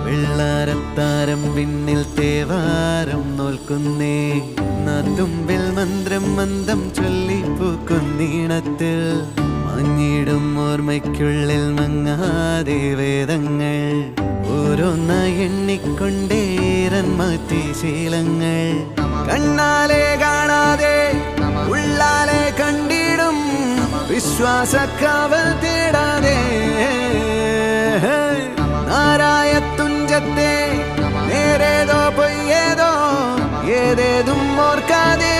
വെള്ളാരത്താരം പിന്നിൽ തേവാരം നോൽക്കുന്നേ തുമ്പിൽ മന്ത്രം മന്ദം ചൊല്ലിപ്പൂക്കുന്നീണത്തിൽ മങ്ങിടും ഓർമ്മയ്ക്കുള്ളിൽ മങ്ങാതെ വേദങ്ങൾ ഓരോന്നായി എണ്ണിക്കൊണ്ടേരൻ മാറ്റി ശീലങ്ങൾ കണ്ണാലെ കാണാതെ ഉള്ളാലെ കണ്ടിടും വിശ്വാസക്കാവൽ തേടാതെ നാരായ തുഞ്ചത്തെ നേരേതോ പൊയ്യേതോ ഏതേതും ഓർക്കാതെ